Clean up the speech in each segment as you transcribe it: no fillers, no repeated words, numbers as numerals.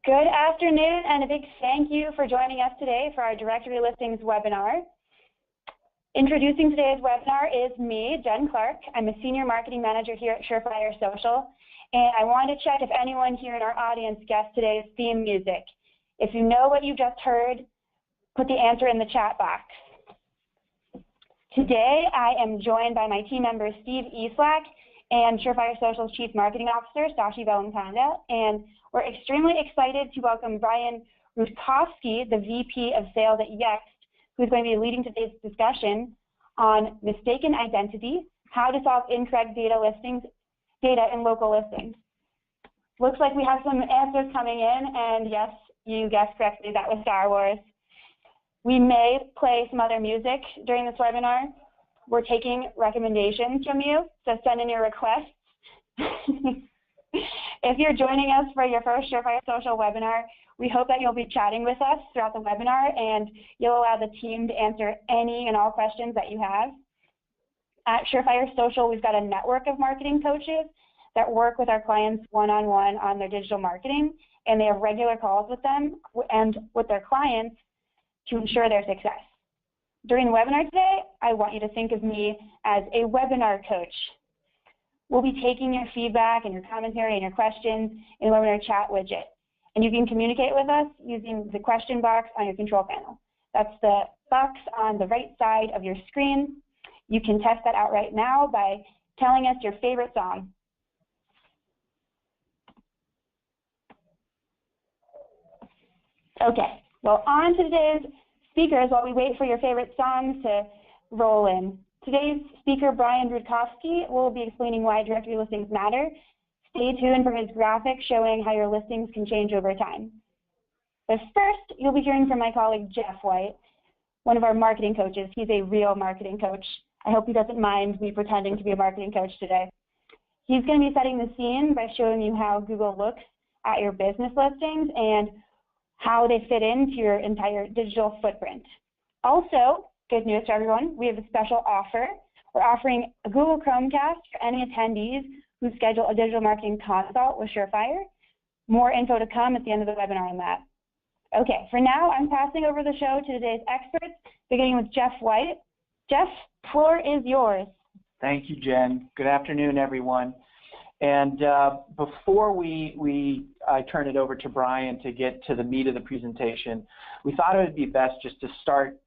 Good afternoon, and a big thank you for joining us today for our directory listings webinar. Introducing today's webinar is me, Jen Clark. I'm a Senior Marketing Manager here at Surefire Social, and I wanted to check if anyone here in our audience guessed today's theme music. If you know what you just heard, put the answer in the chat box. Today, I am joined by my team members, Steve Eslack, and Surefire Social's Chief Marketing Officer, Sashi Valenconda, and we're extremely excited to welcome Bryan Rutcofksy, the VP of Sales at Yext, who's going to be leading today's discussion on mistaken identity, how to solve incorrect data in local listings. Looks like we have some answers coming in, and yes, you guessed correctly, that was Star Wars. We may play some other music during this webinar. We're taking recommendations from you, so send in your requests. If you're joining us for your first Surefire Social webinar, we hope that you'll be chatting with us throughout the webinar and you'll allow the team to answer any and all questions that you have. At Surefire Social, we've got a network of marketing coaches that work with our clients one-on-one on their digital marketing, and they have regular calls with them and with their clients to ensure their success. During the webinar today, I want you to think of me as a webinar coach. We'll be taking your feedback and your commentary and your questions in the webinar chat widget. And you can communicate with us using the question box on your control panel. That's the box on the right side of your screen. You can test that out right now by telling us your favorite song. Okay, well, on to today's speakers while we wait for your favorite songs to roll in. Today's speaker, Bryan Rutcofksy, will be explaining why directory listings matter. Stay tuned for his graphic showing how your listings can change over time. But first, you'll be hearing from my colleague, Jeff White, one of our marketing coaches. He's a real marketing coach. I hope he doesn't mind me pretending to be a marketing coach today. He's going to be setting the scene by showing you how Google looks at your business listings and how they fit into your entire digital footprint. Also, good news to everyone, we have a special offer. We're offering a Google Chromecast for any attendees who schedule a digital marketing consult with Surefire. More info to come at the end of the webinar on that. Okay, for now, I'm passing over the show to today's experts, beginning with Jeff White. Jeff, floor is yours. Thank you, Jen. Good afternoon, everyone. And before I turn it over to Bryan to get to the meat of the presentation, we thought it would be best just to start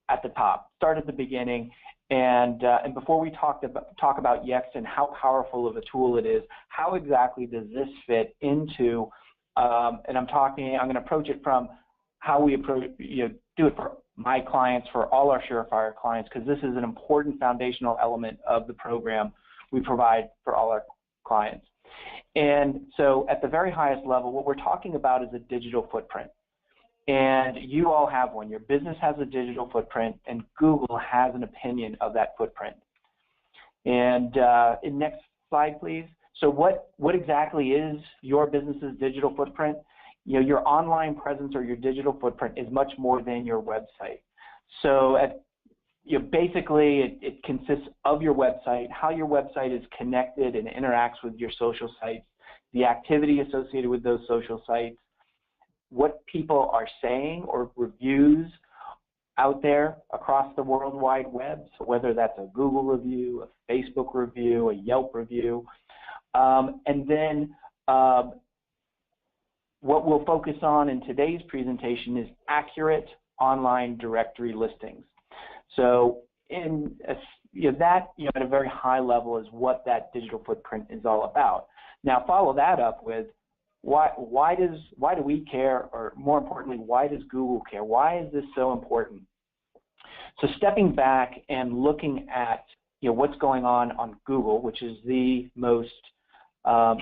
at the top, start at the beginning, and before we talk about Yext and how powerful of a tool it is, how exactly does this fit into, and I'm going to approach it from how we approach, do it for my clients, for all our Surefire clients, because this is an important foundational element of the program we provide for all our clients. And so at the very highest level, what we're talking about is a digital footprint. And you all have one. Your business has a digital footprint, and Google has an opinion of that footprint. And next slide, please. So what exactly is your business's digital footprint? Your online presence or your digital footprint is much more than your website. So basically, it consists of your website, how your website is connected and interacts with your social sites, the activity associated with those social sites, what people are saying or reviews out there across the World Wide Web, so whether that's a Google review, a Facebook review, a Yelp review, and then what we'll focus on in today's presentation is accurate online directory listings. So at a very high level is what that digital footprint is all about. Now follow that up with why do we care, or more importantly, why does Google care? Why is this so important? So stepping back and looking at what's going on Google, which is the most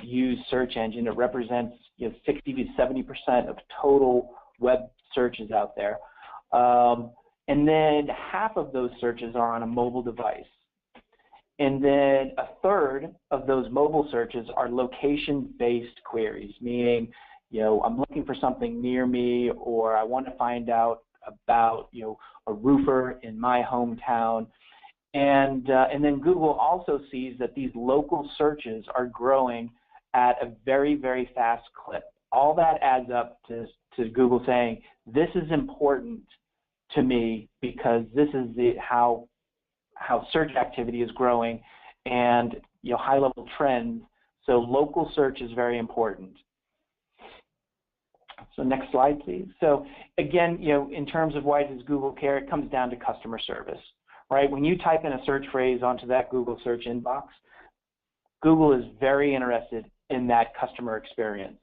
used search engine. It represents 60 to 70% of total web searches out there. And then half of those searches are on a mobile device. And then a third of those mobile searches are location-based queries, meaning, I'm looking for something near me, or I want to find out about, a roofer in my hometown. And then Google also sees that these local searches are growing at a very, very fast clip. all that adds up to Google saying, this is important to me because this is how search activity is growing and high-level trends. So local search is very important. So next slide, please. So again, in terms of why does Google care, it comes down to customer service, right? When you type in a search phrase onto that Google search inbox, Google is very interested in that customer experience.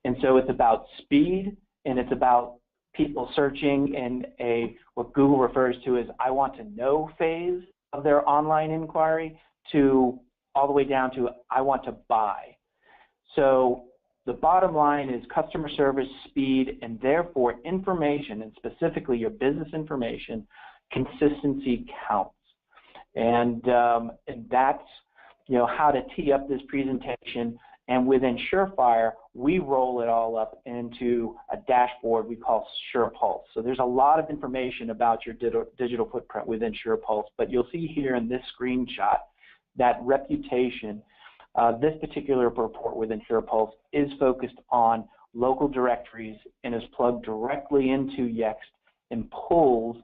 And so it's about speed, and it's about people searching in what Google refers to as I want to know phase of their online inquiry to all the way down to I want to buy. So the bottom line is customer service, speed, and therefore information, and specifically your business information, consistency counts. And that's how to tee up this presentation. And within Surefire, we roll it all up into a dashboard we call SurePulse. So there's a lot of information about your digital footprint within SurePulse, but you'll see here in this screenshot that reputation. This particular report within SurePulse is focused on local directories and is plugged directly into Yext and pulls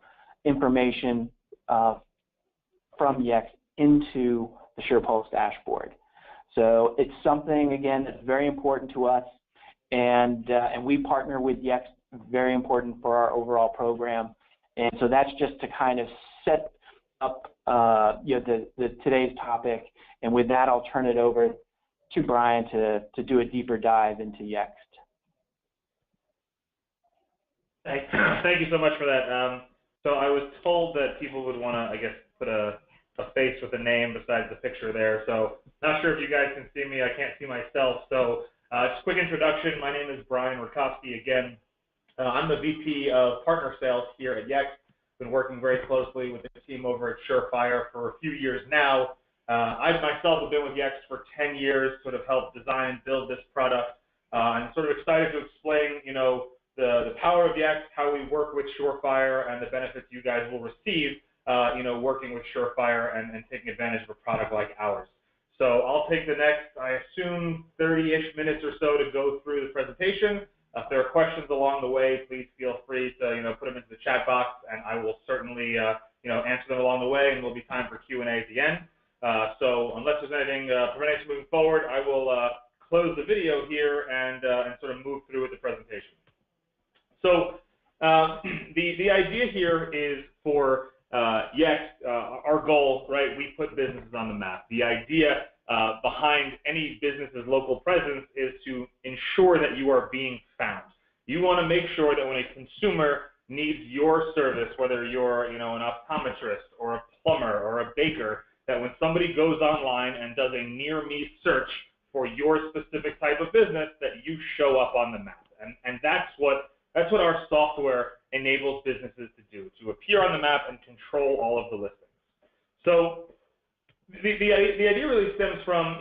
information from Yext into the SurePulse dashboard. So it's something, again, that's very important to us, and we partner with Yext, very important for our overall program. And so that's just to kind of set up today's topic. And with that, I'll turn it over to Bryan to do a deeper dive into Yext. Thank you so much for that. So I was told that people would want to, I guess, put a face with a name besides the picture there. So not sure if you guys can see me. I can't see myself. So just a quick introduction. My name is Bryan Rutcofksy. Again, I'm the VP of Partner Sales here at Yext. Been working very closely with the team over at Surefire for a few years now. I myself have been with Yext for 10 years, sort of helped design and build this product. I'm sort of excited to explain, the power of Yext, how we work with Surefire, and the benefits you guys will receive, working with Surefire and taking advantage of a product like ours. So I'll take the next, I assume, 30-ish minutes or so to go through the presentation. If there are questions along the way, please feel free to, put them into the chat box, and I will certainly, answer them along the way, and there'll be time for Q&A at the end. So unless there's anything preventing us moving forward, I will close the video here and sort of move through with the presentation. So the idea here is for Yext, our goal, right, we put businesses on the map. The idea behind any business's local presence is to ensure that you are being found. You want to make sure that when a consumer needs your service, whether you're an optometrist or a plumber or a baker, that when somebody goes online and does a near-me search for your specific type of business, that you show up on the map. And that's what our software enables businesses to do, to appear on the map and control all of the listings. So the idea really stems from,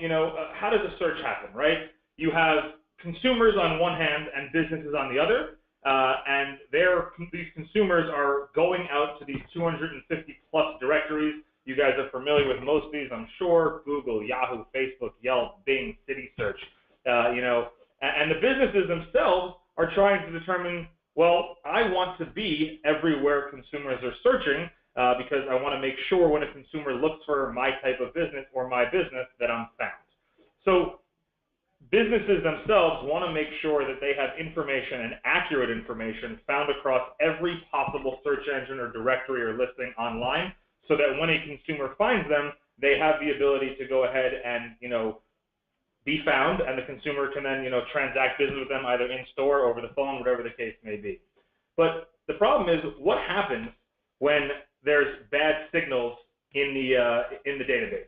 how does a search happen, right? You have consumers on one hand and businesses on the other, and these consumers are going out to these 250-plus directories. You guys are familiar with most of these, I'm sure: Google, Yahoo, Facebook, Yelp, Bing, City Search, and the businesses themselves are trying to determine, well, I want to be everywhere consumers are searching because I want to make sure when a consumer looks for my type of business or my business that I'm found. So businesses themselves want to make sure that they have information, and accurate information, found across every possible search engine or directory or listing online, so that when a consumer finds them, they have the ability to go ahead and, be found, and the consumer can then, transact business with them either in store, over the phone, whatever the case may be. But the problem is, what happens when there's bad signals in the database?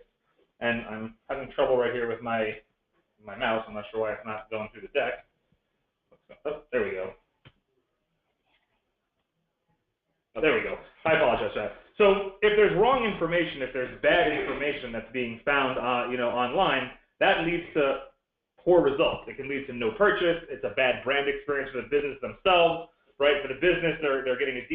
And I'm having trouble right here with my mouse. I'm not sure why it's not going through the deck. Oh, there we go. Oh, there we go. I apologize for that. So if there's wrong information, if there's bad information that's being found, online, that leads to poor results. It can lead to no purchase. It's a bad brand experience for the business themselves, right? For the business, they're getting a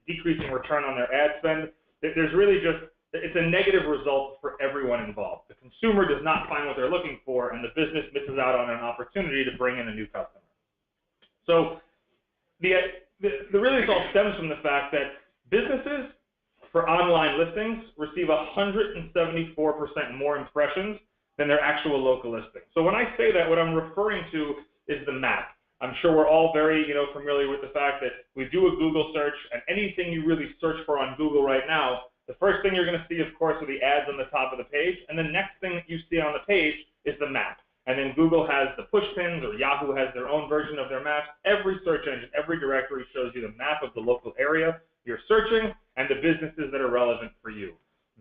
decreasing return on their ad spend. There's really it's a negative result for everyone involved. The consumer does not find what they're looking for, and the business misses out on an opportunity to bring in a new customer. So really this all stems from the fact that businesses for online listings receive 174% more impressions than their actual local listing. So when I say that, what I'm referring to is the map. I'm sure we're all very familiar with the fact that we do a Google search, and anything you really search for on Google right now, the first thing you're going to see, of course, are the ads on the top of the page, and the next thing that you see on the page is the map. And then Google has the push pins, or Yahoo has their own version of their maps. Every search engine, every directory shows you the map of the local area you're searching and the businesses that are relevant for you.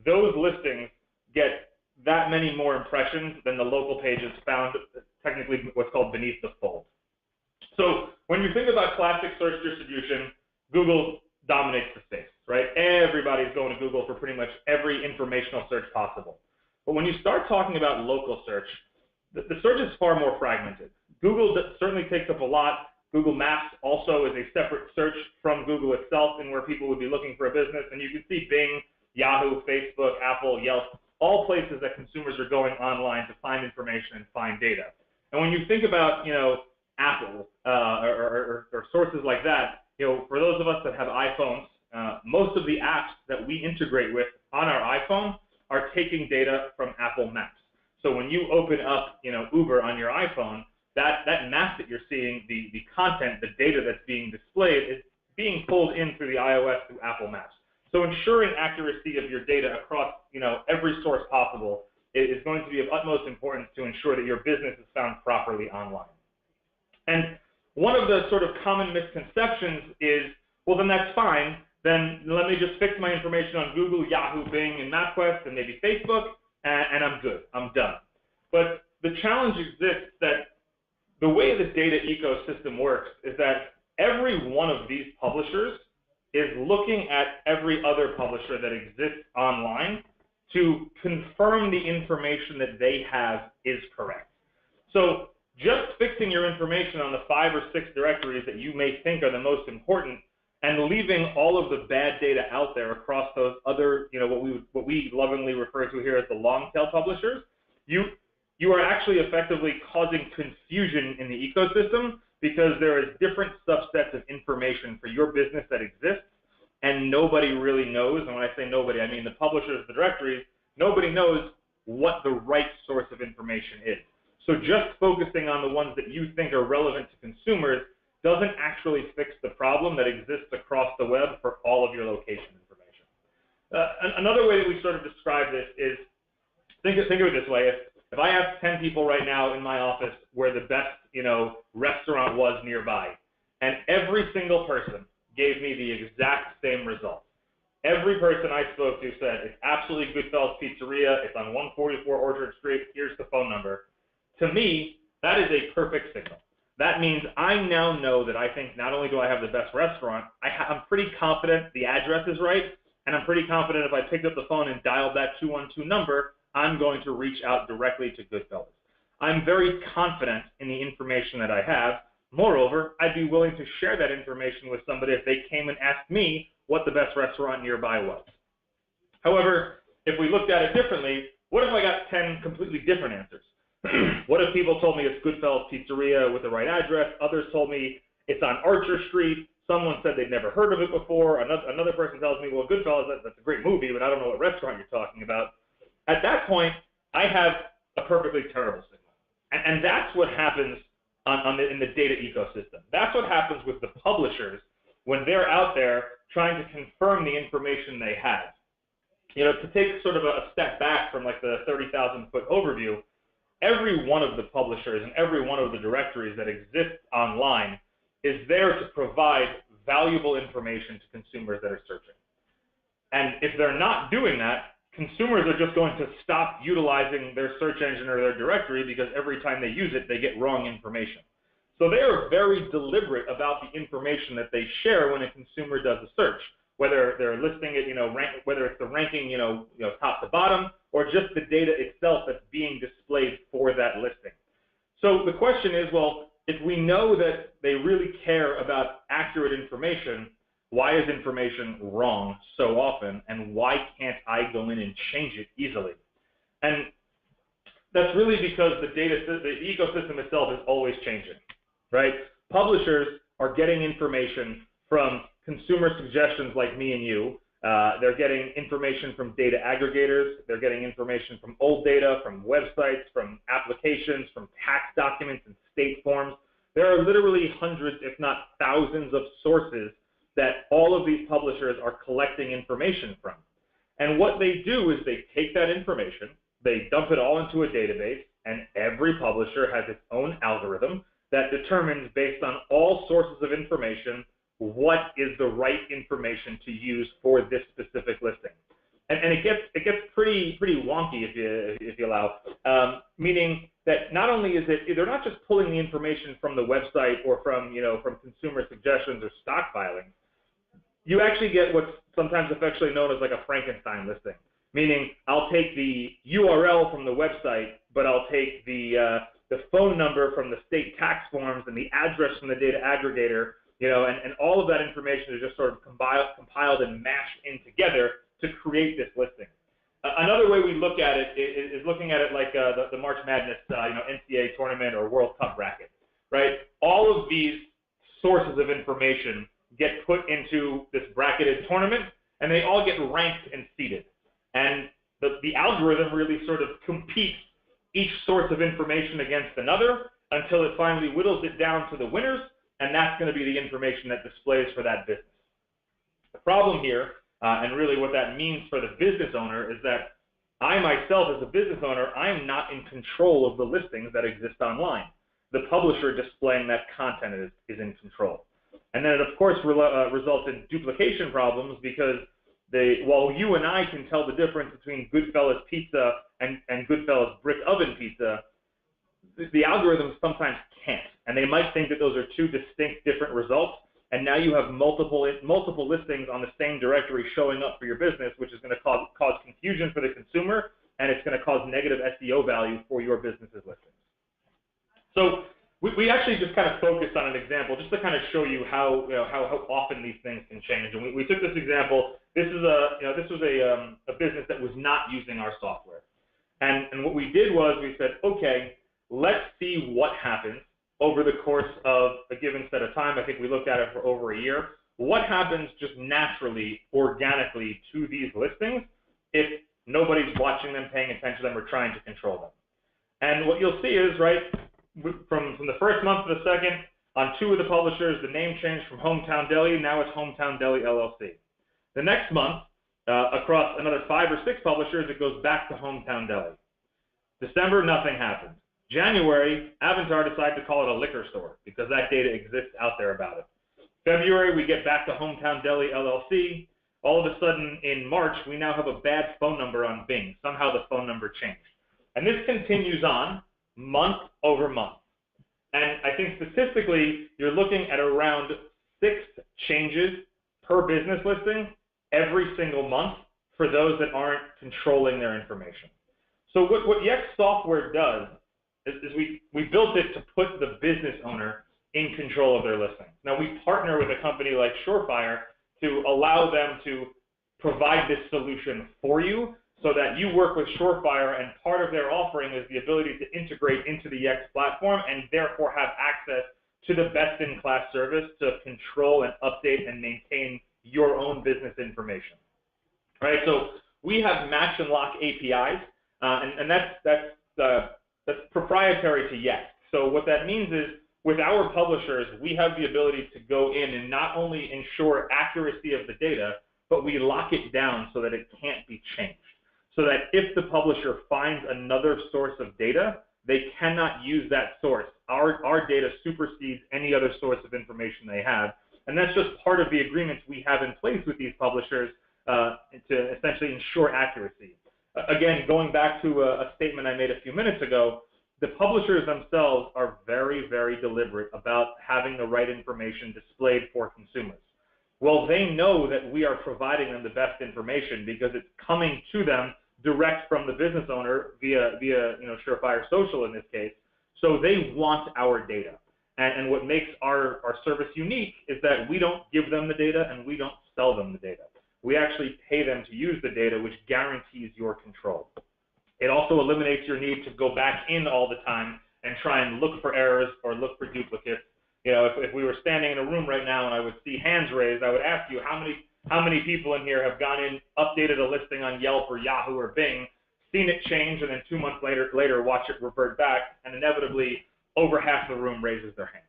Those listings get that many more impressions than the local pages found technically what's called beneath the fold. So when you think about classic search distribution, Google dominates the space, right? Everybody's going to Google for pretty much every informational search possible. But when you start talking about local search, the search is far more fragmented. Google certainly takes up a lot. Google Maps also is a separate search from Google itself, and where people would be looking for a business. And you can see Bing, Yahoo, Facebook, Apple, Yelp, all places that consumers are going online to find information and find data. And when you think about, Apple or sources like that, for those of us that have iPhones, most of the apps that we integrate with on our iPhone are taking data from Apple Maps. So when you open up, Uber on your iPhone, that map that you're seeing, the content, the data that's being displayed is being pulled in through the iOS through Apple Maps. So ensuring accuracy of your data across, every source possible is going to be of utmost importance to ensure that your business is found properly online. And one of the sort of common misconceptions is, well, then that's fine. Then let me just fix my information on Google, Yahoo, Bing, and MapQuest, and maybe Facebook, and I'm good. I'm done. But the challenge exists that the way the data ecosystem works is that every one of these publishers is looking at every other publisher that exists online to confirm the information that they have is correct. So just fixing your information on the 5 or 6 directories that you may think are the most important and leaving all of the bad data out there across those other, what we lovingly refer to here as the long tail publishers, you are actually effectively causing confusion in the ecosystem because there is different subsets of information for your business that exists, and nobody really knows, and when I say nobody, I mean the publishers, the directories, nobody knows what the right source of information is. So just focusing on the ones that you think are relevant to consumers doesn't actually fix the problem that exists across the web for all of your location information. Another way that we sort of describe this is, think of it this way. If I have 10 people right now in my office where the best, restaurant was nearby, and every single person gave me the exact same result. Every person I spoke to said, it's absolutely Goodfellas Pizzeria, it's on 144 Orchard Street, here's the phone number. To me, that is a perfect signal. That means I now know that I think not only do I have the best restaurant, I'm pretty confident the address is right, and I'm pretty confident if I picked up the phone and dialed that 212 number, I'm going to reach out directly to Goodfellas. I'm very confident in the information that I have. Moreover, I'd be willing to share that information with somebody if they came and asked me what the best restaurant nearby was. However, if we looked at it differently, what if I got 10 completely different answers? What if people told me it's Goodfellas Pizzeria with the right address? Others told me it's on Archer Street. Someone said they'd never heard of it before. Another person tells me, well, Goodfellas, that's a great movie, but I don't know what restaurant you're talking about. At that point, I have a perfectly terrible signal. And that's what happens in the data ecosystem. That's what happens with the publishers when they're out there trying to confirm the information they have. To take sort of a step back from like the 30,000-foot overview, every one of the publishers and every one of the directories that exist online is there to provide valuable information to consumers that are searching. And if they're not doing that, consumers are just going to stop utilizing their search engine or their directory because every time they use it, they get wrong information. So they are very deliberate about the information that they share when a consumer does a search, whether they're listing it, whether it's the ranking, top to bottom, or just the data itself that's being displayed for that listing. So the question is, well, if we know that they really care about accurate information, why is information wrong so often, and why can't I go in and change it easily? And that's really because the ecosystem itself is always changing, right? Publishers are getting information from consumer suggestions like me and you. They're getting information from data aggregators. They're getting information from old data, from websites, from applications, from tax documents and state forms. There are literally hundreds, if not thousands, of sources that all of these publishers are collecting information from. And what they do is they take that information, they dump it all into a database, and every publisher has its own algorithm that determines, based on all sources of information, what is the right information to use for this specific listing. And it gets pretty wonky if you allow, meaning that not only is it, they're not just pulling the information from the website or from consumer suggestions or stock filings. You actually get what's sometimes affectionately known as like a Frankenstein listing, meaning I'll take the URL from the website, but I'll take the phone number from the state tax forms and the address from the data aggregator, and all of that information is just sort of compiled and mashed in together to create this listing. Another way we look at it is looking at it like the March Madness, NCAA tournament or World Cup bracket, right? All of these sources of information get put into this bracketed tournament, and they all get ranked and seeded. And the algorithm really sort of competes each source of information against another until it finally whittles it down to the winners, and that's going to be the information that displays for that business. The problem here, and really what that means for the business owner, is that I myself as a business owner, I am not in control of the listings that exist online. The publisher displaying that content is in control. And then it, of course, results in duplication problems because while you and I can tell the difference between Goodfellas pizza and Goodfellas brick oven pizza, the algorithms sometimes can't. And they might think that those are two distinct different results, and now you have multiple listings on the same directory showing up for your business, which is going to cause confusion for the consumer, and it's going to cause negative SEO value for your business's listings. So we actually just kind of focused on an example just to kind of show you how often these things can change. And we took this example. This was a business that was not using our software, and what we did was we said, okay, let's see what happens over the course of a given set of time. I think we looked at it for over a year. What happens just naturally, organically to these listings if nobody's watching them, paying attention to them, or trying to control them? And what you'll see is, right, from the first month to the second, on two of the publishers, the name changed from Hometown Deli, now it's Hometown Deli LLC. The next month, across another 5 or 6 publishers, it goes back to Hometown Deli. December, nothing happened. January, Avantar decided to call it a liquor store because that data exists out there about it. February, we get back to Hometown Deli LLC. All of a sudden, in March, we now have a bad phone number on Bing. Somehow the phone number changed. And this continues on month over month. And I think statistically, you're looking at around 6 changes per business listing every single month for those that aren't controlling their information. So what Yext software does is we built it to put the business owner in control of their listings. Now, we partner with a company like Surefire to allow them to provide this solution for you so that you work with Surefire, and part of their offering is the ability to integrate into the Yext platform and therefore have access to the best-in-class service to control and update and maintain your own business information. All right, so we have match and lock APIs, and that's proprietary to Yext. So what that means is, with our publishers, we have the ability to go in and not only ensure accuracy of the data, but we lock it down so that it can't be changed. So that if the publisher finds another source of data, they cannot use that source. Our data supersedes any other source of information they have. And that's just part of the agreements we have in place with these publishers to essentially ensure accuracy. Again, going back to a statement I made a few minutes ago, the publishers themselves are very, very deliberate about having the right information displayed for consumers. Well, they know that we are providing them the best information because it's coming to them direct from the business owner via Surefire Social in this case. So they want our data. And what makes our service unique is that we don't give them the data and we don't sell them the data. We actually pay them to use the data, which guarantees your control. It also eliminates your need to go back in all the time and try and look for errors or look for duplicates. if we were standing in a room right now and I would see hands raised, I would ask you how many people in here have gone in, updated a listing on Yelp or Yahoo or Bing, seen it change, and then 2 months later watch it revert back, and inevitably over half the room raises their hand.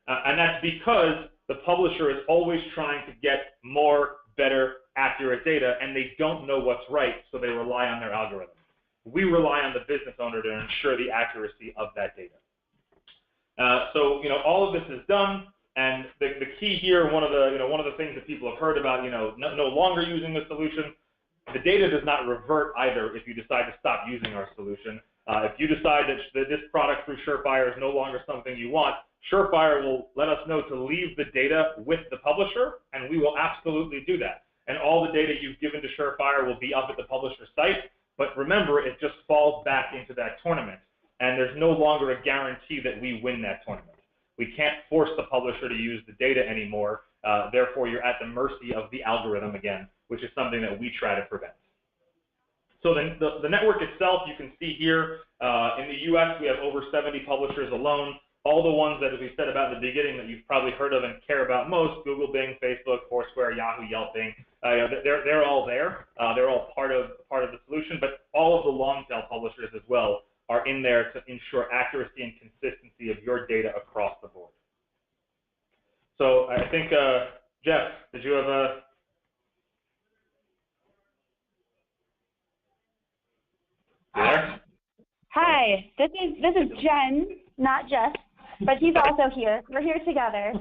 And that's because the publisher is always trying to get more, better, accurate data, and they don't know what's right, so they rely on their algorithm. We rely on the business owner to ensure the accuracy of that data. So all of this is done, and the key here, one of the things that people have heard about, no longer using the solution, the data does not revert either if you decide to stop using our solution. If you decide that this product through Surefire is no longer something you want, Surefire will let us know to leave the data with the publisher, and we will absolutely do that. And all the data you've given to Surefire will be up at the publisher's site, but remember, it just falls back into that tournament, and there's no longer a guarantee that we win that tournament. We can't force the publisher to use the data anymore, therefore you're at the mercy of the algorithm again, which is something that we try to prevent. So the network itself, you can see here, in the US, we have over 70 publishers alone. All the ones that, as we said about in the beginning, that you've probably heard of and care about most, Google, Bing, Facebook, Foursquare, Yahoo, Yelp, Bing, they're all there. They're all part of the solution, but all of the long-tail publishers as well are in there to ensure accuracy and consistency of your data across the board. So I think, Jeff, did you have a... There? Hi, this is Jen, not Jeff, but he's also here. We're here together.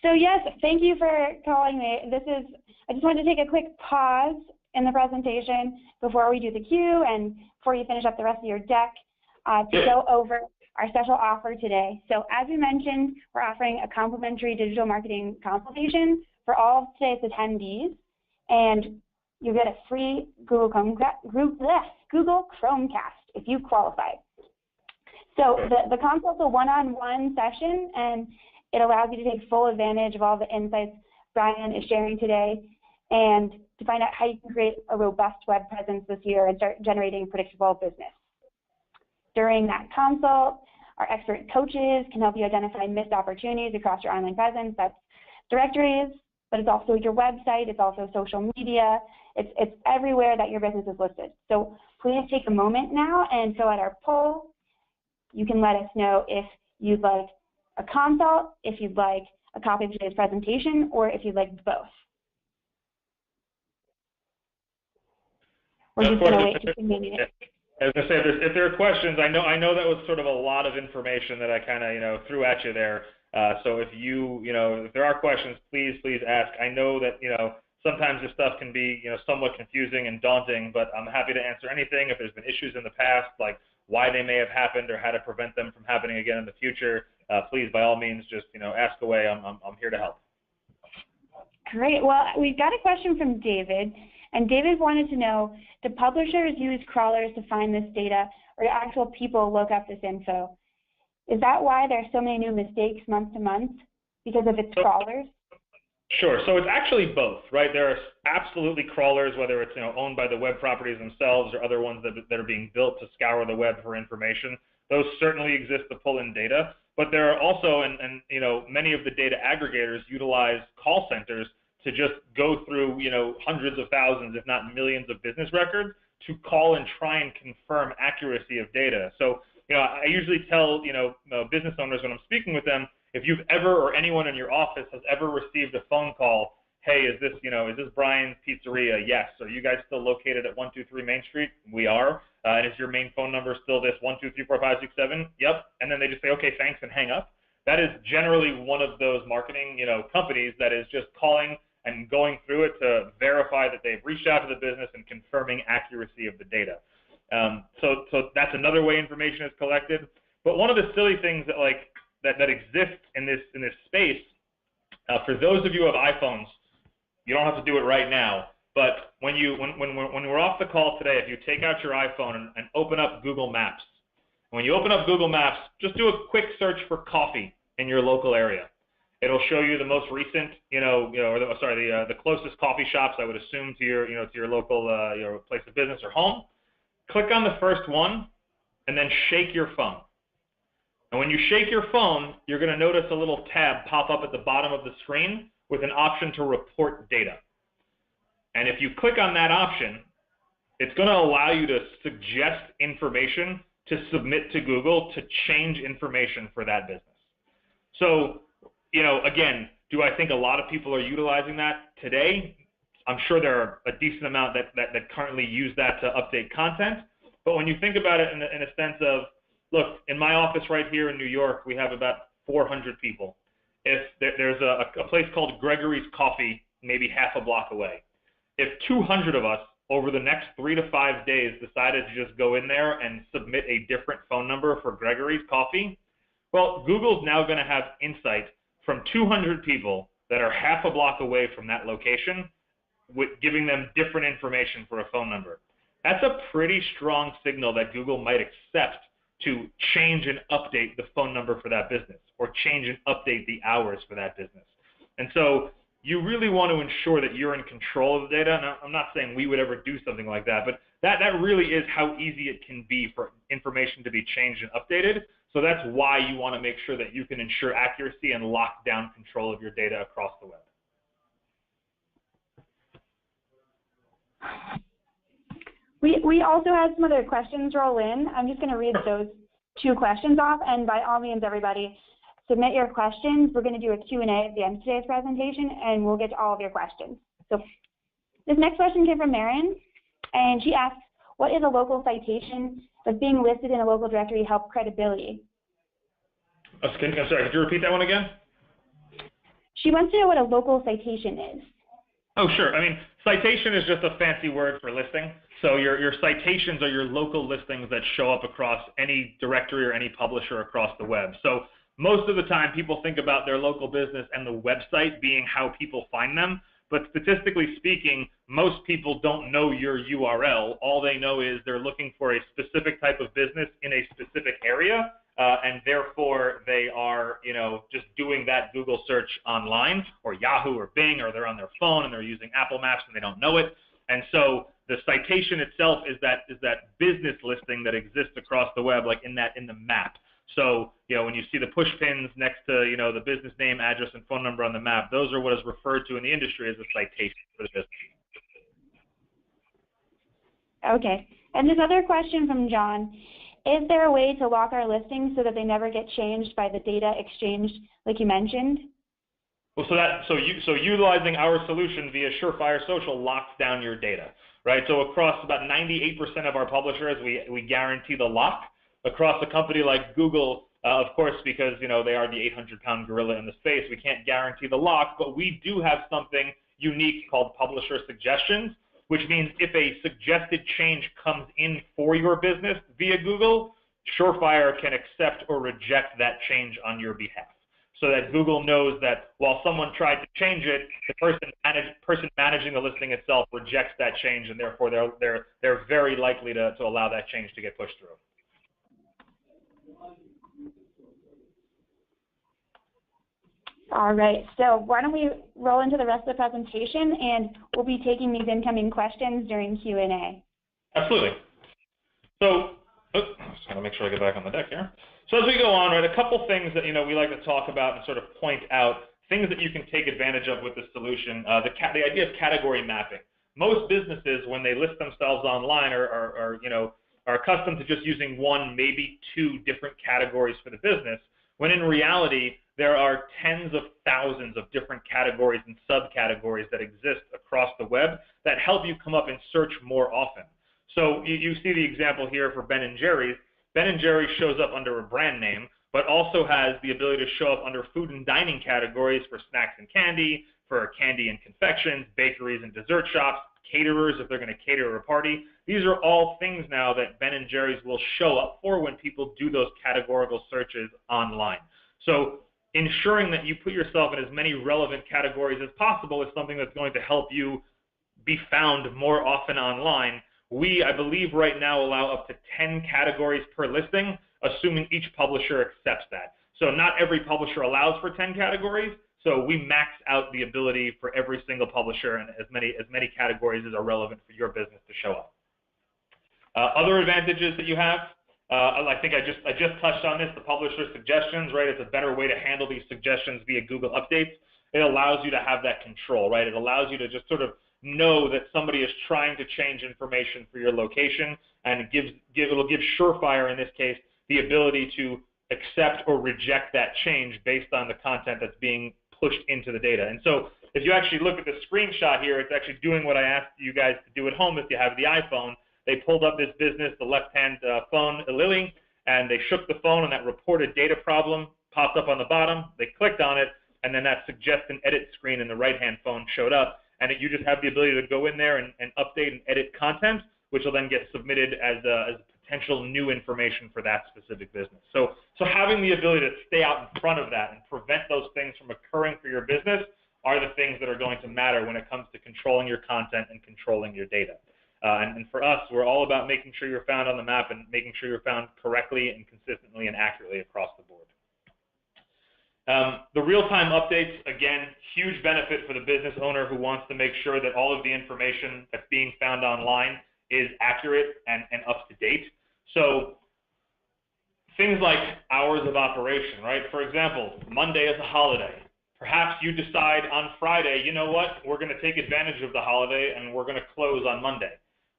So yes, thank you for calling me. I just wanted to take a quick pause in the presentation before we do the Q and before you finish up the rest of your deck to go over our special offer today. So as we mentioned, we're offering a complimentary digital marketing consultation for all of today's attendees, and you get a free Google Chromecast if you qualify. So the consult's a one-on-one session, and it allows you to take full advantage of all the insights Bryan is sharing today, and to find out how you can create a robust web presence this year and start generating predictable business. During that consult, our expert coaches can help you identify missed opportunities across your online presence. That's directories, but it's also your website, it's also social media, it's everywhere that your business is listed. So please take a moment now and fill out our poll. You can let us know if you'd like a consult, if you'd like a copy of today's presentation, or if you'd like both. We're just going to wait just a minute. As I said, if there are questions, I know that was sort of a lot of information that I kind of threw at you there. So if if there are questions, please ask. I know that sometimes this stuff can be somewhat confusing and daunting, but I'm happy to answer anything. If there's been issues in the past, like why they may have happened or how to prevent them from happening again in the future, please by all means just ask away. I'm here to help. Great. Well, we've got a question from David. And David wanted to know, do publishers use crawlers to find this data, or do actual people look up this info? Is that why there are so many new mistakes month to month, because of its crawlers? Sure. So it's actually both, right? There are absolutely crawlers, whether it's owned by the web properties themselves or other ones that are being built to scour the web for information. Those certainly exist to pull in data, but there are also, and many of the data aggregators utilize call centers to just go through, hundreds of thousands, if not millions of business records to call and try and confirm accuracy of data. So, I usually tell, business owners when I'm speaking with them, if you've ever, or anyone in your office has ever received a phone call, hey, is this Brian's Pizzeria? Yes. Are you guys still located at 123 Main Street? We are. And is your main phone number still this 1234567? Yep. And then they just say, okay, thanks, and hang up. That is generally one of those marketing, companies that is just calling and going through it to verify that they've reached out to the business and confirming accuracy of the data. So that's another way information is collected. But one of the silly things that exists in this space, for those of you who have iPhones, you don't have to do it right now. But when we're off the call today, if you take out your iPhone and open up Google Maps, when you open up Google Maps, just do a quick search for coffee in your local area. It'll show you the most recent, the closest coffee shops, I would assume, to your local your place of business or home. Click on the first one, and then shake your phone. And when you shake your phone, you're going to notice a little tab pop up at the bottom of the screen with an option to report data. And if you click on that option, it's going to allow you to suggest information to submit to Google to change information for that business. So, again, do I think a lot of people are utilizing that today? I'm sure there are a decent amount that currently use that to update content. But when you think about it in a sense of, look, in my office right here in New York, we have about 400 people. If there's a place called Gregory's Coffee, maybe half a block away. If 200 of us over the next 3 to 5 days decided to just go in there and submit a different phone number for Gregory's Coffee, well, Google's now going to have insight from 200 people that are half a block away from that location, with giving them different information for a phone number. That's a pretty strong signal that Google might accept to change and update the phone number for that business, or change and update the hours for that business. And so you really want to ensure that you're in control of the data. And I'm not saying we would ever do something like that, but that really is how easy it can be for information to be changed and updated. So that's why you want to make sure that you can ensure accuracy and lock down control of your data across the web. We also had some other questions roll in. I'm just going to read those 2 questions off, and by all means, everybody, submit your questions. We're going to do a Q&A at the end of today's presentation, and we'll get to all of your questions. So this next question came from Marion, and she asks, what is a local citation? Does being listed in a local directory help credibility? I'm sorry, could you repeat that one again? She wants to know what a local citation is. Oh, sure. I mean, citation is just a fancy word for listing. So your citations are your local listings that show up across any directory or any publisher across the web. So most of the time, people think about their local business and the website being how people find them. But statistically speaking, most people don't know your URL. All they know is they're looking for a specific type of business in a specific area, and therefore they are, just doing that Google search online, or Yahoo, or Bing, or they're on their phone and they're using Apple Maps and they don't know it. And so the citation itself is that business listing that exists across the web, like in the map. So, when you see the push pins next to, the business name, address, and phone number on the map, those are what is referred to in the industry as a citation for the business. Okay. And this other question from John, is there a way to lock our listings so that they never get changed by the data exchanged, like you mentioned? Well, so utilizing our solution via Surefire Social locks down your data, right? So across about 98% of our publishers, we guarantee the lock. Across a company like Google, of course, because they are the 800-pound gorilla in the space, we can't guarantee the lock, but we do have something unique called publisher suggestions, which means if a suggested change comes in for your business via Google, Surefire can accept or reject that change on your behalf, so that Google knows that while someone tried to change it, the person managing the listing itself rejects that change, and therefore they're very likely to allow that change to get pushed through. All right, so why don't we roll into the rest of the presentation, and we'll be taking these incoming questions during Q&A. Absolutely. So, just going to make sure I get back on the deck here. So as we go on, right, a couple things that we like to talk about and sort of point out, things that you can take advantage of with the solution. The idea of category mapping. Most businesses, when they list themselves online, are accustomed to just using 1, maybe 2 different categories for the business, when in reality, there are tens of thousands of different categories and subcategories that exist across the web that help you come up and search more often. So you see the example here for Ben & Jerry's. Ben & Jerry's shows up under a brand name, but also has the ability to show up under food and dining categories for snacks and candy, for candy and confections, bakeries and dessert shops, caterers if they're going to cater a party. These are all things now that Ben & Jerry's will show up for when people do those categorical searches online. So ensuring that you put yourself in as many relevant categories as possible is something that's going to help you be found more often online. We, I believe, right now allow up to 10 categories per listing, assuming each publisher accepts that. So not every publisher allows for 10 categories, so we max out the ability for every single publisher and as many categories as are relevant for your business to show up. Other advantages that you have, I think I just touched on this, the publisher suggestions, right? It's a better way to handle these suggestions via Google Updates. It allows you to have that control, right? It allows you to just sort of know that somebody is trying to change information for your location, and it'll give Surefire, in this case, the ability to accept or reject that change based on the content that's being pushed into the data. And so if you actually look at the screenshot here, it's actually doing what I asked you guys to do at home if you have the iPhone. They pulled up this business, the left-hand phone, Lily, and they shook the phone, and that reported data problem popped up on the bottom. They clicked on it, and then that suggest and edit screen in the right-hand phone showed up. And you just have the ability to go in there and update and edit content, which will then get submitted as potential new information for that specific business. So having the ability to stay out in front of that and prevent those things from occurring for your business are the things that are going to matter when it comes to controlling your content and controlling your data. And for us, we're all about making sure you're found on the map and making sure you're found correctly and consistently and accurately across the board. The real-time updates, again, huge benefit for the business owner who wants to make sure that all of the information that's being found online is accurate and up to date. So things like hours of operation, right? For example, Monday is a holiday. Perhaps you decide on Friday, you know what, we're going to take advantage of the holiday and we're going to close on Monday.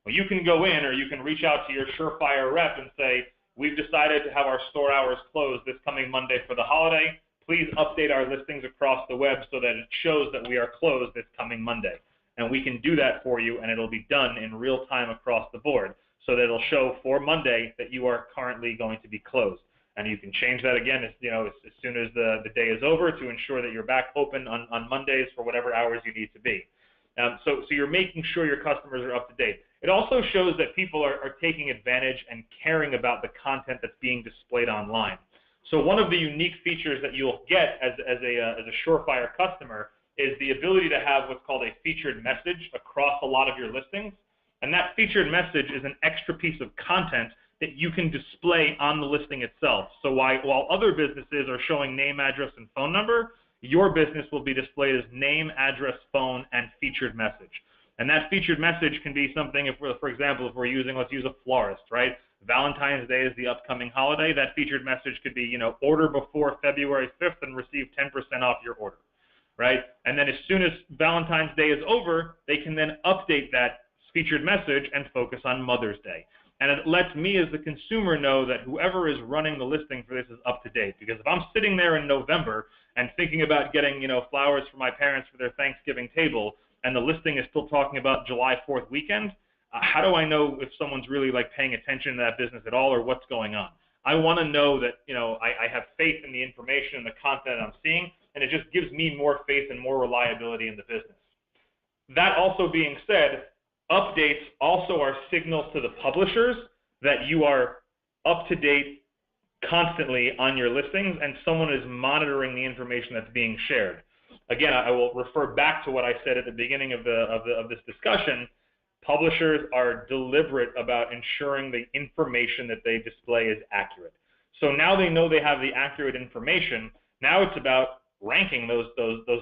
Well, you can go in, or you can reach out to your Surefire rep and say, we've decided to have our store hours closed this coming Monday for the holiday. Please update our listings across the web so that it shows that we are closed this coming Monday. And we can do that for you, and it'll be done in real time across the board, so that it'll show for Monday that you are currently going to be closed. And you can change that again as soon as the day is over to ensure that you're back open on Mondays for whatever hours you need to be. So you're making sure your customers are up to date. It also shows that people are taking advantage and caring about the content that's being displayed online. So one of the unique features that you'll get as a Surefire customer is the ability to have what's called a featured message across a lot of your listings. And that featured message is an extra piece of content that you can display on the listing itself. So while other businesses are showing name, address, and phone number, your business will be displayed as name, address, phone, and featured message. And that featured message can be something, for example, if we're using, let's use a florist, right? Valentine's Day is the upcoming holiday. That featured message could be, order before February 5th and receive 10% off your order, right? And then as soon as Valentine's Day is over, they can then update that featured message and focus on Mother's Day. And it lets me as the consumer know that whoever is running the listing for this is up to date. Because if I'm sitting there in November and thinking about getting, flowers for my parents for their Thanksgiving table, and the listing is still talking about July 4th weekend, how do I know if someone's really paying attention to that business at all, or what's going on? I want to know that, I have faith in the information and the content I'm seeing, and it just gives me more faith and more reliability in the business. That also being said, updates also are signals to the publishers that you are up to date constantly on your listings, and someone is monitoring the information that's being shared. Again, I will refer back to what I said at the beginning of this discussion. Publishers are deliberate about ensuring the information that they display is accurate. So now they know they have the accurate information. Now it's about ranking those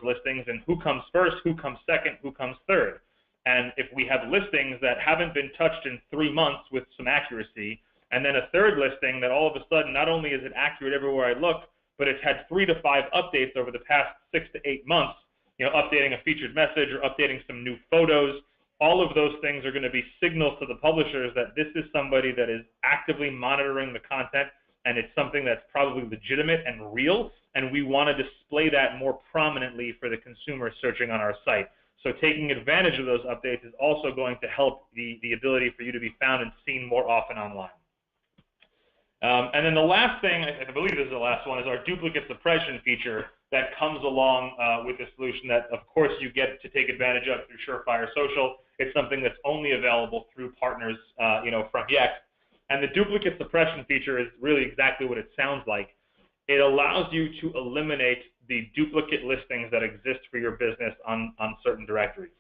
listings and who comes first, who comes second, who comes third. And if we have listings that haven't been touched in 3 months with some accuracy, and then a third listing that all of a sudden not only is it accurate everywhere I look, but it's had 3 to 5 updates over the past 6 to 8 months, updating a featured message or updating some new photos, all of those things are going to be signals to the publishers that this is somebody that is actively monitoring the content, and it's something that's probably legitimate and real, and we want to display that more prominently for the consumer searching on our site. So taking advantage of those updates is also going to help the ability for you to be found and seen more often online. And then the last thing, I believe this is the last one, is our duplicate suppression feature that comes along with the solution that, of course, you get to take advantage of through Surefire Social. It's something that's only available through partners, from Yext. And the duplicate suppression feature is really exactly what it sounds like. It allows you to eliminate the duplicate listings that exist for your business on certain directories.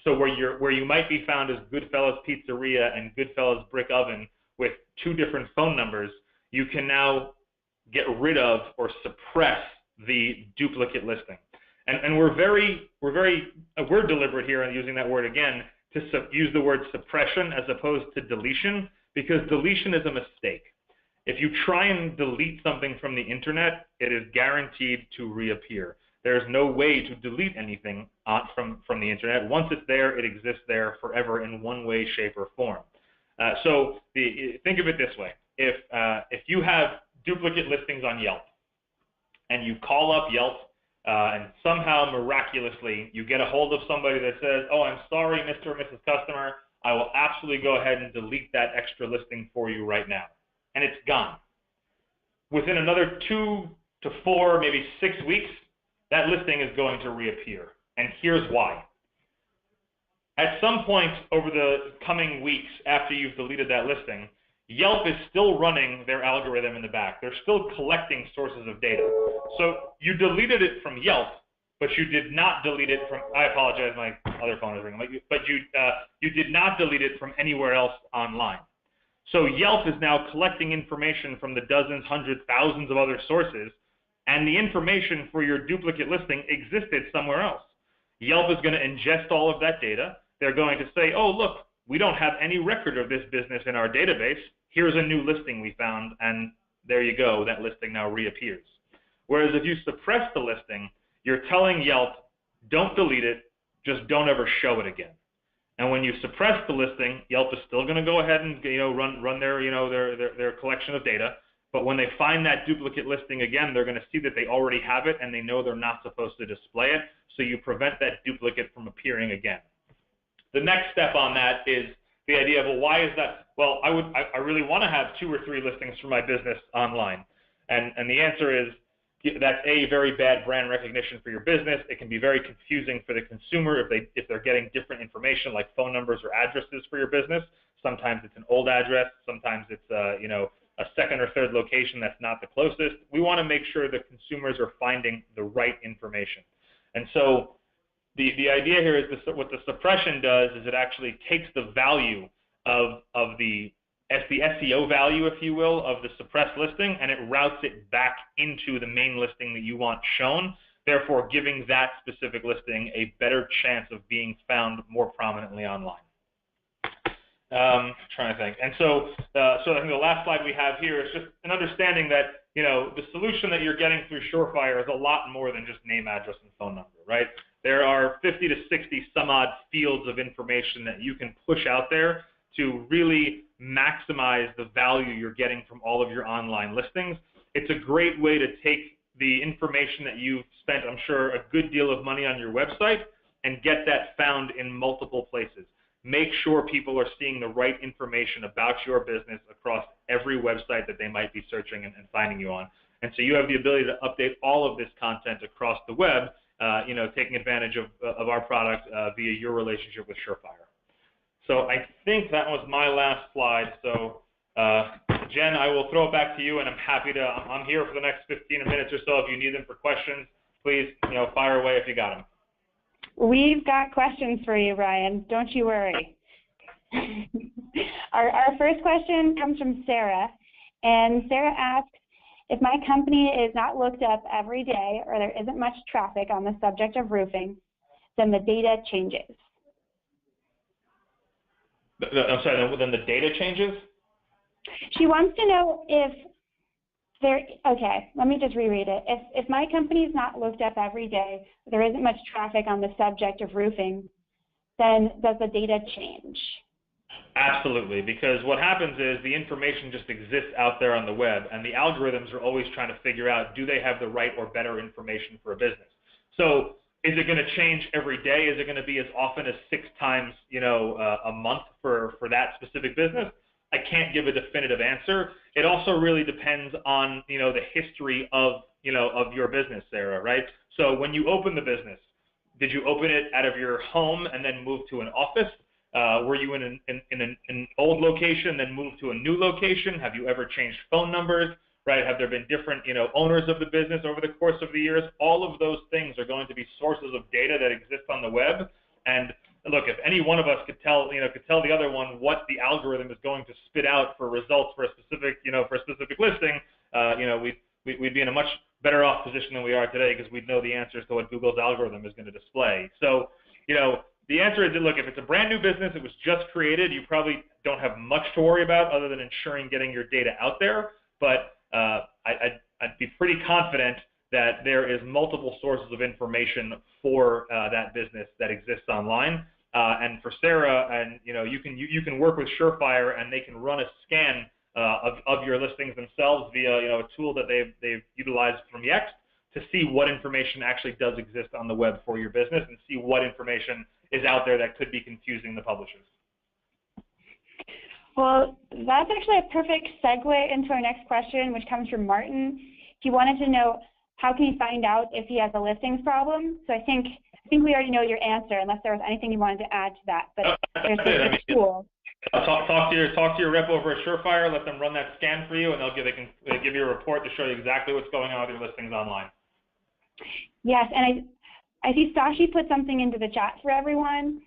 So where you might be found as Goodfellas Pizzeria and Goodfellas Brick Oven with 2 different phone numbers, you can now get rid of or suppress the duplicate listing. And we're deliberate here in using that word again to use the word suppression as opposed to deletion, because deletion is a mistake. If you try and delete something from the internet, it is guaranteed to reappear. There's no way to delete anything from the internet. Once it's there, it exists there forever in one way, shape, or form. Think of it this way. If you have duplicate listings on Yelp, and you call up Yelp, and somehow miraculously you get a hold of somebody that says, "Oh, I'm sorry, Mr. or Mrs. Customer, I will absolutely go ahead and delete that extra listing for you right now," and it's gone. Within another 2 to 4, maybe 6 weeks, that listing is going to reappear, and here's why. At some point over the coming weeks after you've deleted that listing, Yelp is still running their algorithm in the back. They're still collecting sources of data. So you deleted it from Yelp, but you did not delete it from, I apologize, my other phone is ringing, but you did not delete it from anywhere else online. So Yelp is now collecting information from the dozens, hundreds, thousands of other sources, and the information for your duplicate listing existed somewhere else. Yelp is going to ingest all of that data. They're going to say, "Oh, look, we don't have any record of this business in our database. Here's a new listing we found," and there you go, that listing now reappears. Whereas if you suppress the listing, you're telling Yelp, don't delete it, just don't ever show it again. And when you suppress the listing, Yelp is still going to go ahead and run their their collection of data. But when they find that duplicate listing again, they're going to see that they already have it, and they know they're not supposed to display it. So you prevent that duplicate from appearing again. The next step on that is the idea of, well, why is that? Well, I really want to have 2 or 3 listings for my business online, and the answer is that's a very bad brand recognition for your business. It can be very confusing for the consumer if they're getting different information like phone numbers or addresses for your business. Sometimes it's an old address. Sometimes it's a second or third location that's not the closest. We want to make sure that consumers are finding the right information, and so. The idea here is what the suppression does is it actually takes the value of the SEO value, if you will, of the suppressed listing, and it routes it back into the main listing that you want shown, therefore giving that specific listing a better chance of being found more prominently online. Trying to think. And so I think the last slide we have here is just an understanding that, the solution that you're getting through Surefire is a lot more than just name, address, and phone number, right? There are 50 to 60 some odd fields of information that you can push out there to really maximize the value you're getting from all of your online listings. It's a great way to take the information that you've spent, I'm sure, a good deal of money on your website and get that found in multiple places. Make sure people are seeing the right information about your business across every website that they might be searching and finding you on. And so you have the ability to update all of this content across the web, taking advantage of our product via your relationship with Surefire. So I think that was my last slide. So Jen, I will throw it back to you, and I'm here for the next 15 minutes or so. If you need them for questions, please, fire away if you got them. We've got questions for you, Bryan. Don't you worry. Our first question comes from Sarah, and Sarah asks, if my company is not looked up every day or there isn't much traffic on the subject of roofing, then the data changes. I'm sorry, then the data changes? She wants to know if okay, let me just reread it. If my company is not looked up every day, there isn't much traffic on the subject of roofing, then does the data change? Absolutely, because what happens is the information just exists out there on the web, and the algorithms are always trying to figure out, do they have the right or better information for a business? So is it going to change every day? Is it going to be as often as 6 times, a month for that specific business? I can't give a definitive answer. It also really depends on, the history of your business, Sarah, right? So when you open the business, did you open it out of your home and then move to an office? Were you in an old location, then moved to a new location? Have you ever changed phone numbers, right? Have there been different, owners of the business over the course of the years? All of those things are going to be sources of data that exist on the web. And look, if any one of us could tell the other one what the algorithm is going to spit out for results for a specific, listing, we'd be in a much better off position than we are today, because we'd know the answers to what Google's algorithm is going to display. So, the answer is that, look, if it's a brand new business, it was just created, you probably don't have much to worry about other than ensuring getting your data out there. but I'd be pretty confident that there is multiple sources of information for that business that exists online. And for Sarah, and you can work with Surefire, and they can run a scan of your listings themselves via a tool that they've utilized from Yext to see what information actually does exist on the web for your business and see what information is out there that could be confusing the publishers. Well, that's actually a perfect segue into our next question, which comes from Martin. He wanted to know, how can he find out if he has a listings problem? So I think we already know your answer, unless there was anything you wanted to add to that. But there's a tool. Talk to your rep over at Surefire. Let them run that scan for you, and they can give you a report to show you exactly what's going on with your listings online. Yes, and I see Sashi put something into the chat for everyone.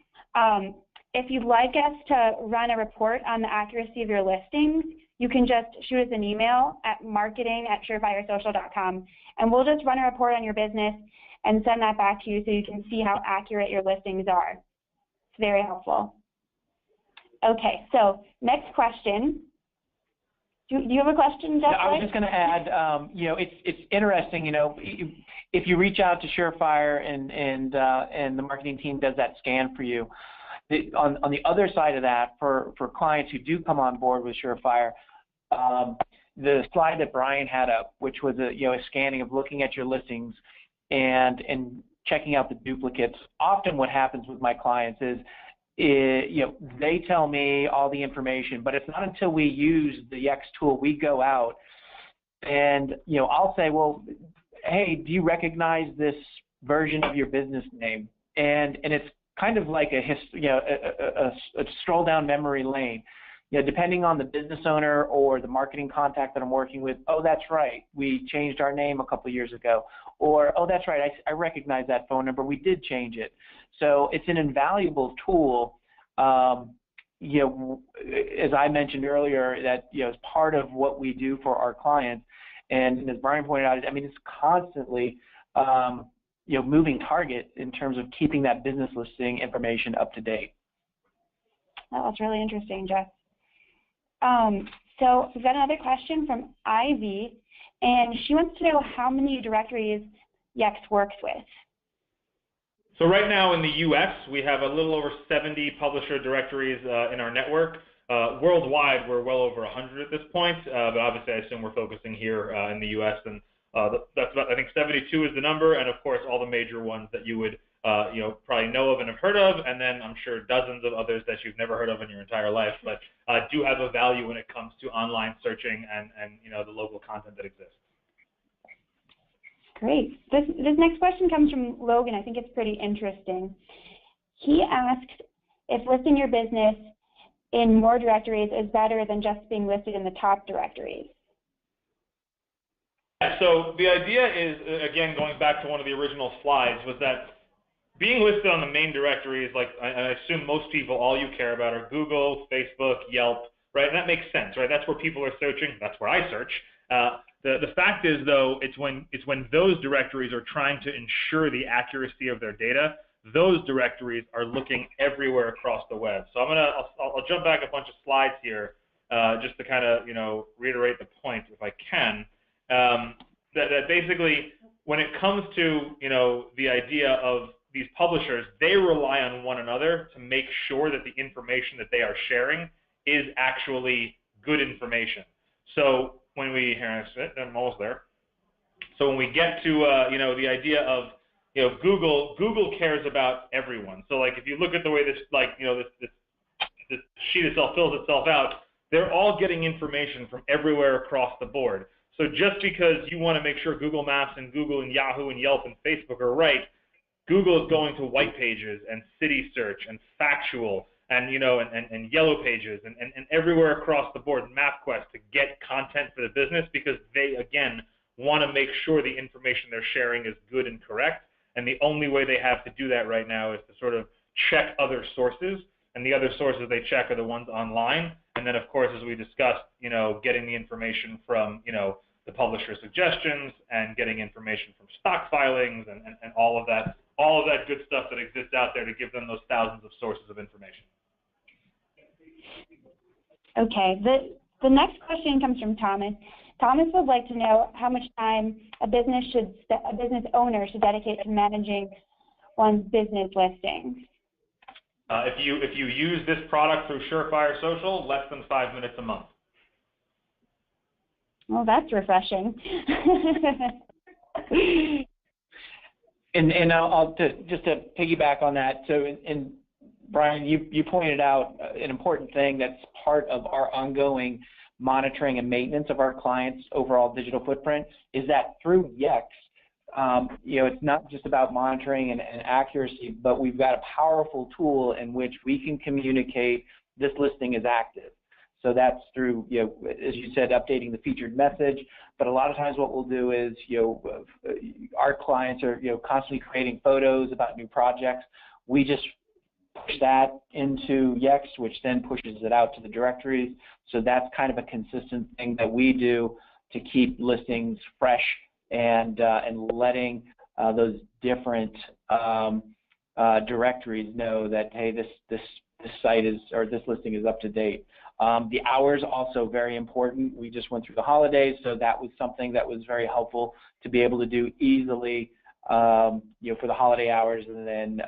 If you'd like us to run a report on the accuracy of your listings, you can just shoot us an email at marketing@surefiresocial.com, and we'll just run a report on your business and send that back to you so you can see how accurate your listings are. It's very helpful. Okay, so next question. Do you have a question, Jeff? No, I was just going to add, it's interesting, if you reach out to Surefire and the marketing team does that scan for you. On the other side of that, for clients who do come on board with Surefire, the slide that Bryan had up, which was a scanning of looking at your listings and checking out the duplicates. Often what happens with my clients is, they tell me all the information, but it's not until we use the Yext tool, we go out and, I'll say, well, hey, do you recognize this version of your business name? And it's kind of like a stroll down memory lane. Depending on the business owner or the marketing contact that I'm working with, oh, that's right, we changed our name a couple of years ago. Or, oh, that's right, I recognize that phone number, we did change it. So it's an invaluable tool, as I mentioned earlier, that is part of what we do for our clients. And as Bryan pointed out, I mean, it's constantly moving target in terms of keeping that business listing information up to date. Oh, that's really interesting, Jeff. So we've got another question from Ivy, and she wants to know how many directories Yext works with. So right now in the U.S., we have a little over 70 publisher directories in our network. Worldwide, we're well over 100 at this point, but obviously I assume we're focusing here in the U.S. and that's about, I think 72 is the number, and of course all the major ones that you would probably know of and have heard of, and then I'm sure dozens of others that you've never heard of in your entire life, but do have a value when it comes to online searching and the local content that exists. Great. This next question comes from Logan. I think it's pretty interesting. He asked if listing your business in more directories is better than just being listed in the top directories. So the idea is, again, going back to one of the original slides, was that being listed on the main directories, like I assume most people, all you care about are Google, Facebook, Yelp, right? And that makes sense, right? That's where people are searching. That's where I search. The fact is, though, it's when those directories are trying to ensure the accuracy of their data, those directories are looking everywhere across the web. So I'll jump back a bunch of slides here just to kind of reiterate the point if I can. That basically, when it comes to the idea of these publishers, they rely on one another to make sure that the information that they are sharing is actually good information. So when we I'm almost there. So when we get to the idea of Google cares about everyone. So like if you look at the way this this sheet itself fills itself out, they're all getting information from everywhere across the board. So just because you want to make sure Google Maps and Google and Yahoo and Yelp and Facebook are right, Google is going to white pages and city search and factual and and yellow pages and everywhere across the board, MapQuest, to get content for the business, because they again want to make sure the information they're sharing is good and correct. And the only way they have to do that right now is to sort of check other sources, and the other sources they check are the ones online. And then, of course, as we discussed, getting the information from the publisher suggestions and getting information from stock filings and all of that good stuff that exists out there to give them those thousands of sources of information. Okay, the next question comes from Thomas, Thomas would like to know how much time a business owner should dedicate to managing one's business listings. If you use this product through Surefire Social, less than 5 minutes a month. Well, that's refreshing. And I'll just to piggyback on that. So, and Bryan, you pointed out an important thing that's part of our ongoing monitoring and maintenance of our clients' overall digital footprint is that through Yext, it's not just about monitoring and accuracy, but we've got a powerful tool in which we can communicate this listing is active. So that's through, as you said, updating the featured message. But a lot of times what we'll do is, our clients are, constantly creating photos about new projects. We just push that into Yext, which then pushes it out to the directories. So that's kind of a consistent thing that we do to keep listings fresh and letting those different directories know that, hey, this site is, or this listing is up to date. The hours also very important. We just went through the holidays, so that was something that was very helpful to be able to do easily, for the holiday hours, and then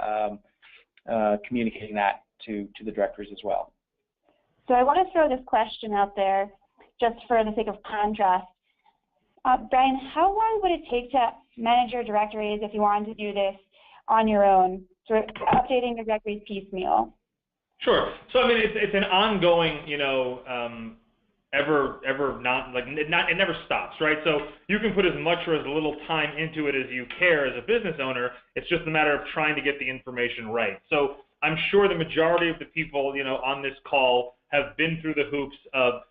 communicating that to the directors as well. So I want to throw this question out there, just for the sake of contrast. Bryan, how long would it take to manage your directories if you wanted to do this on your own, sort of updating the directories piecemeal? Sure. So I mean, it's an ongoing, it never stops, right? So you can put as much or as little time into it as you care as a business owner. It's just a matter of trying to get the information right. So I'm sure the majority of the people, on this call have been through the hoops of,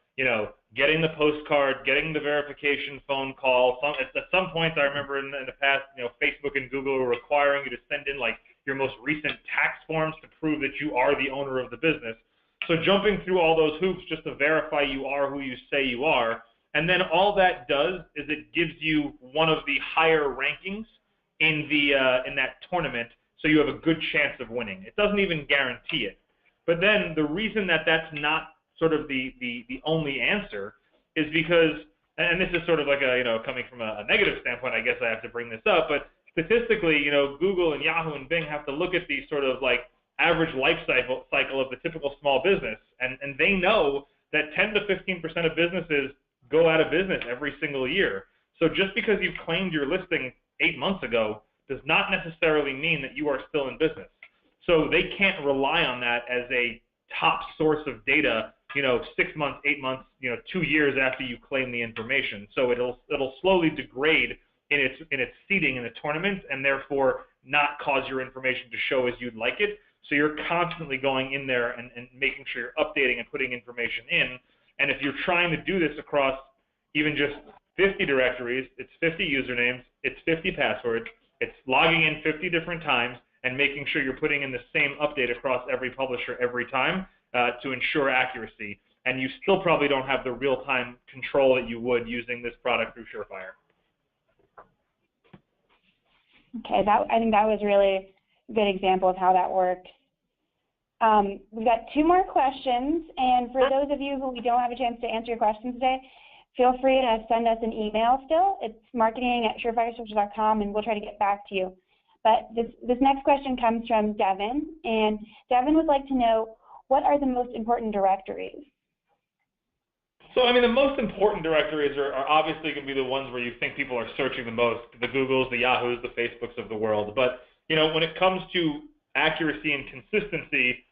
getting the postcard, getting the verification phone call. At some point, I remember in the past, Facebook and Google were requiring you to send in your most recent tax forms to prove that you are the owner of the business. So jumping through all those hoops just to verify you are who you say you are, and then all that does is it gives you one of the higher rankings in that tournament, so you have a good chance of winning. It doesn't even guarantee it. But then the reason that that's not sort of the only answer is because, and this is sort of like coming from a negative standpoint, I guess I have to bring this up, but statistically, Google and Yahoo and Bing have to look at the sort of average life cycle of the typical small business, and they know that 10 to 15% of businesses go out of business every single year. So just because you claimed your listing 8 months ago does not necessarily mean that you are still in business. So they can't rely on that as a top source of data, 6 months, 8 months, 2 years after you claim the information. So it'll slowly degrade in its seeding in the tournament, and therefore not cause your information to show as you'd like it. So you're constantly going in there and making sure you're updating and putting information in. And if you're trying to do this across even just 50 directories, it's 50 usernames, it's 50 passwords, it's logging in 50 different times and making sure you're putting in the same update across every publisher every time to ensure accuracy. And you still probably don't have the real-time control that you would using this product through Surefire. Okay, I think that was really a good example of how that works. We've got 2 more questions, and for those of you who we don't have a chance to answer your questions today, feel free to send us an email still. It's marketing@surefiresocial.com, and we'll try to get back to you. But this next question comes from Devin, and Devin would like to know, what are the most important directories? So, I mean, the most important directories are obviously going to be the ones where you think people are searching the most, the Googles, the Yahoos, the Facebooks of the world. But, when it comes to accuracy and consistency,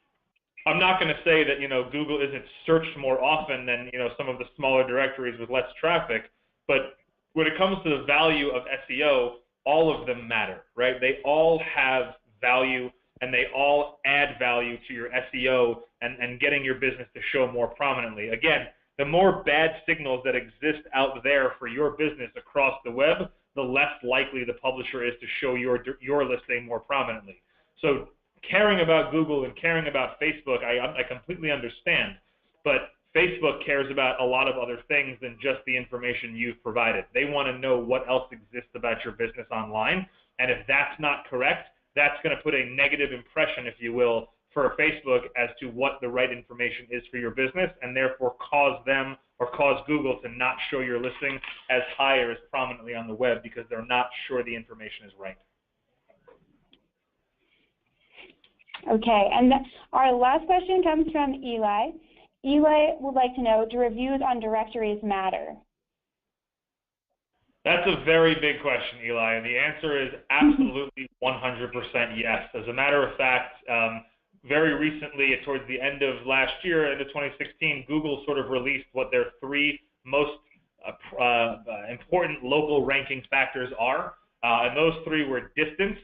I'm not going to say that, Google isn't searched more often than, some of the smaller directories with less traffic. But when it comes to the value of SEO, all of them matter, right? They all have value, and they all add value to your SEO and getting your business to show more prominently. Again, the more bad signals that exist out there for your business across the web, the less likely the publisher is to show your listing more prominently. So caring about Google and caring about Facebook, I completely understand, but Facebook cares about a lot of other things than just the information you've provided. They want to know what else exists about your business online, and if that's not correct, that's going to put a negative impression, if you will, for Facebook as to what the right information is for your business, and therefore cause them or cause Google to not show your listing as high or as prominently on the web because they're not sure the information is right. Okay, and our last question comes from Eli. Eli would like to know, do reviews on directories matter? That's a very big question, Eli, and the answer is absolutely 100% yes. As a matter of fact, very recently, towards the end of last year, into 2016, Google sort of released what their 3 most important local ranking factors are, and those 3 were distance,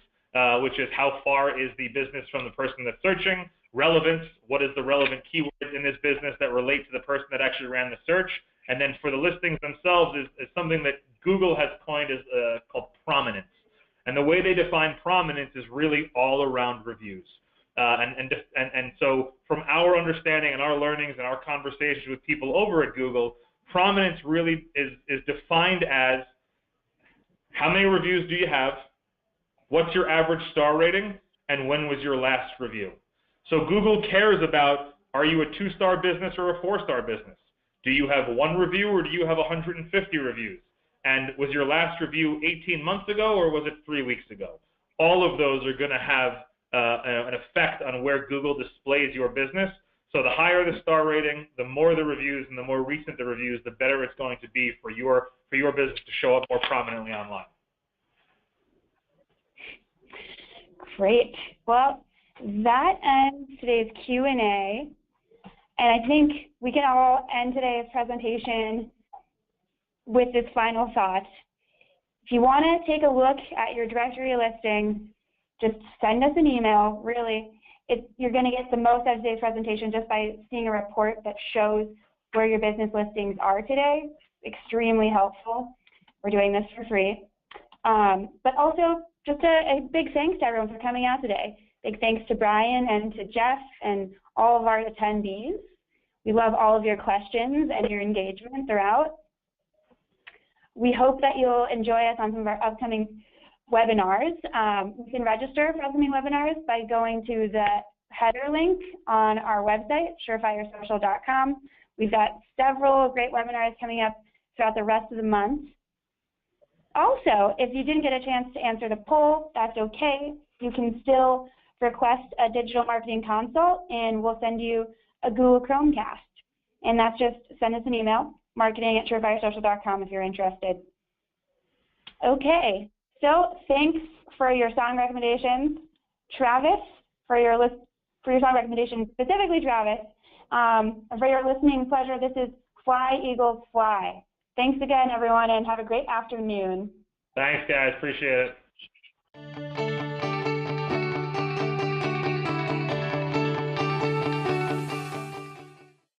which is how far is the business from the person that's searching, relevance, what is the relevant keywords in this business that relate to the person that actually ran the search, and then for the listings themselves is something that Google has coined as called prominence. And the way they define prominence is really all around reviews. And so from our understanding and our learnings and our conversations with people over at Google, prominence really is defined as how many reviews do you have, what's your average star rating, and when was your last review. So Google cares about, are you a 2-star business or a 4-star business? Do you have 1 review or do you have 150 reviews? And was your last review 18 months ago or was it 3 weeks ago? All of those are going to have an effect on where Google displays your business. So the higher the star rating, the more the reviews, and the more recent the reviews, the better it's going to be for your business to show up more prominently online. Great. Well, that ends today's Q&A. And I think we can all end today's presentation with this final thought. If you want to take a look at your directory listing, just send us an email. Really, you're going to get the most out of today's presentation just by seeing a report that shows where your business listings are today. Extremely helpful. We're doing this for free. But also, just a big thanks to everyone for coming out today. Big thanks to Bryan and to Jeff and all of our attendees. We love all of your questions and your engagement throughout. We hope that you'll enjoy us on some of our upcoming webinars. You can register for upcoming webinars by going to the header link on our website, surefiresocial.com. We've got several great webinars coming up throughout the rest of the month. Also, if you didn't get a chance to answer the poll, that's okay. You can still request a digital marketing consult, and we'll send you a Google Chromecast. And that's just send us an email, marketing@surefiresocial.com if you're interested. Okay, so thanks for your song recommendations, Travis, for your song recommendations, specifically Travis, and for your listening pleasure. This is Fly, Eagles, Fly. Thanks again, everyone, and have a great afternoon. Thanks, guys. Appreciate it.